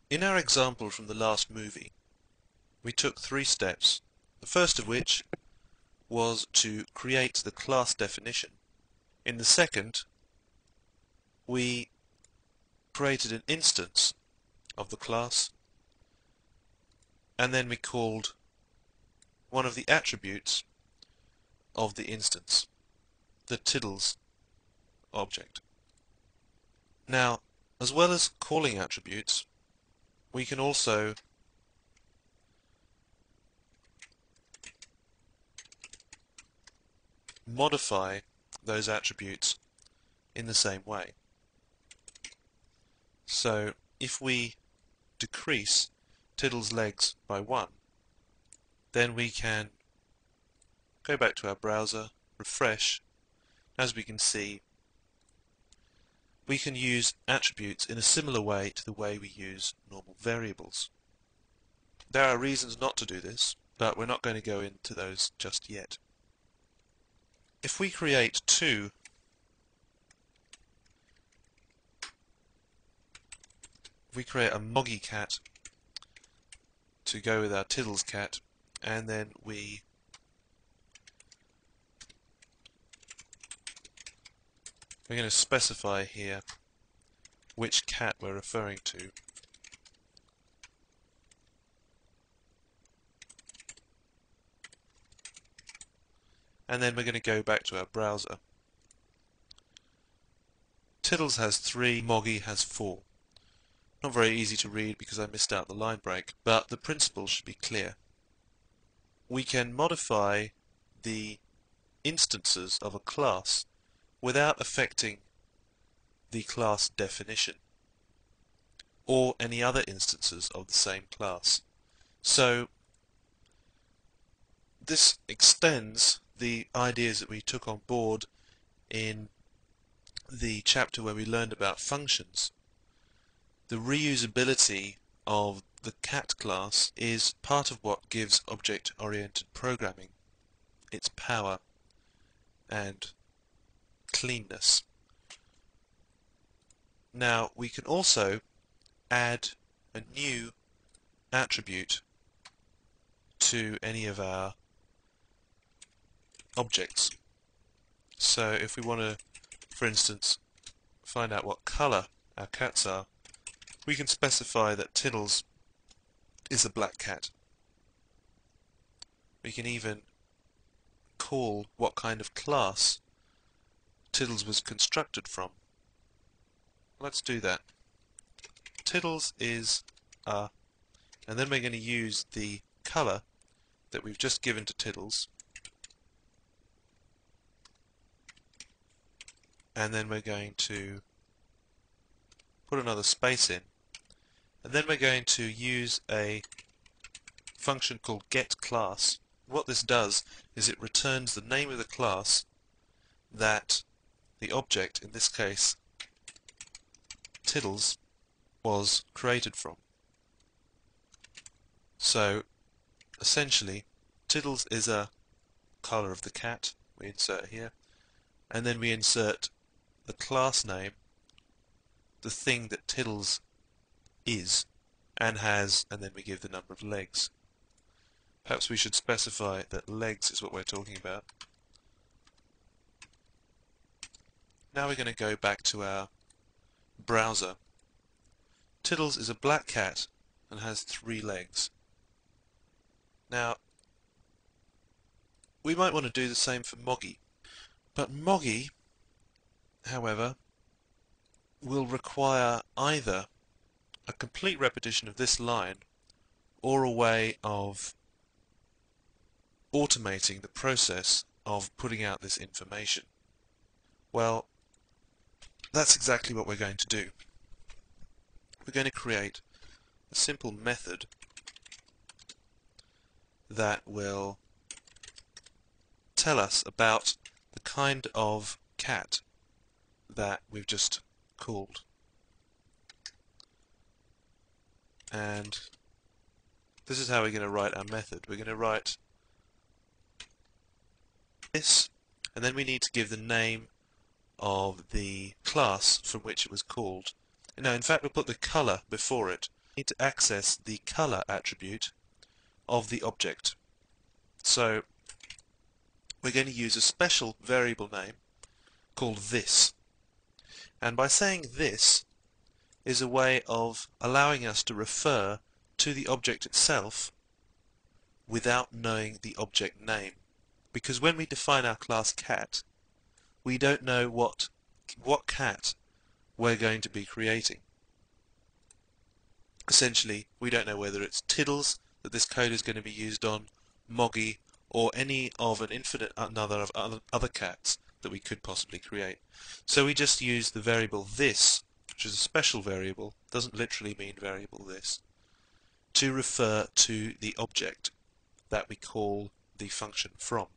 In our example from the last movie, we took 3 steps, the first of which was to create the class definition. In the second, we created an instance of the class, and then we called one of the attributes of the instance, the tiddles object. Now, as well as calling attributes, we can also modify those attributes in the same way. So if we decrease Tiddle's legs by 1, then we can go back to our browser, refresh. As we can see, we can use attributes in a similar way to the way we use normal variables. There are reasons not to do this, but we're not going to go into those just yet. If we create 2 we create a Moggy cat to go with our Tiddles cat, and then we're going to specify here which cat we're referring to. And then we're going to go back to our browser. Tiddles has 3, Moggy has 4. Not very easy to read because I missed out the line break, but the principle should be clear. We can modify the instances of a class without affecting the class definition or any other instances of the same class. So this extends the ideas that we took on board in the chapter where we learned about functions. The reusability of the cat class is part of what gives object-oriented programming its power and cleanness. Now we can also add a new attribute to any of our objects. So if we want to, for instance, find out what color our cats are, we can specify that Tiddles is a black cat. We can even call what kind of class Tiddles was constructed from. Let's do that. Tiddles is a, and then we're going to use the color that we've just given to Tiddles, and then we're going to put another space in, and then we're going to use a function called getClass. What this does is it returns the name of the class that the object, in this case Tiddles, was created from. So essentially Tiddles is a color of the cat, we insert here, and then we insert the class name, the thing that Tiddles is and has, and then we give the number of legs. Perhaps we should specify that legs is what we're talking about. Now we're going to go back to our browser. Tiddles is a black cat and has 3 legs. Now we might want to do the same for Moggy, but Moggy, however, will require either a complete repetition of this line or a way of automating the process of putting out this information. Well, that's exactly what we're going to do. We're going to create a simple method that will tell us about the kind of cat that we've just called. And this is how we're going to write our method. We're going to write this, and then we need to give the name of the class from which it was called. No, in fact we'll put the color before it. need to access the color attribute of the object. So we're going to use a special variable name called this. And by saying this is a way of allowing us to refer to the object itself without knowing the object name. Because when we define our class cat, we don't know what cat we're going to be creating. Essentially, we don't know whether it's Tiddles that this code is going to be used on, Moggy, or any of an infinite number of other cats that we could possibly create. So we just use the variable this, which is a special variable, doesn't literally mean variable this, to refer to the object that we call the function from.